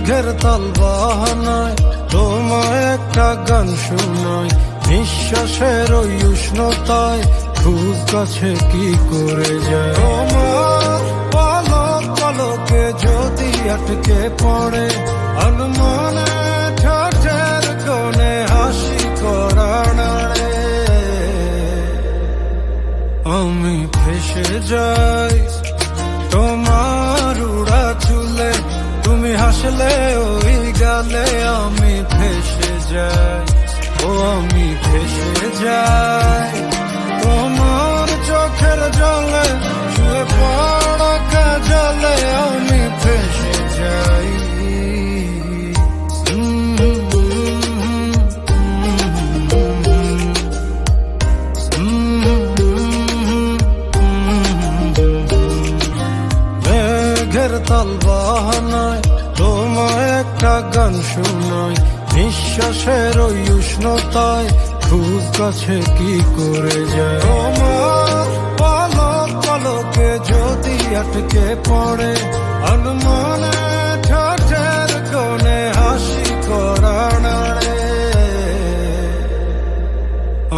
মেঘের তাল বাহানায় তোমায় একটা গান শোনাই, নিঃশ্বাসের ওই উষ্ণতায় খুব কাছে কি করে যায়। তোমার পলক পলকে যদি আটকে পড়ে আনমনে ঠোঁটের কোণে হাসি করা নাড়ে, আমি ফেসে যাই তোমার উড়া চুলে, তুমি হাসলে ওই গালে আমি ফেসে যাই, ও আমি ফেসে যাই তোমার চোখের জলে, শুয়ে পড়া কাজলে আমি ফেসে যাই। মেঘের তাল বাহানায় তোমায় একটা গান শোনাই, নিঃশ্বাসের ওই উষ্ণতায় খুব কাছে কি করে যায়। তোমার পলক পলকে যদি আটকে পড়ে আনমনে ঠোঁটের কোণে হাসি করা নাড়ে,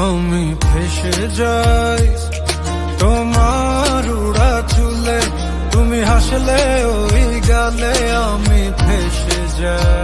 আমি ফেসে যাই তোমার উড়া চুলে, তুমি হাসলে ওই গালে আমি ফেসে যাই।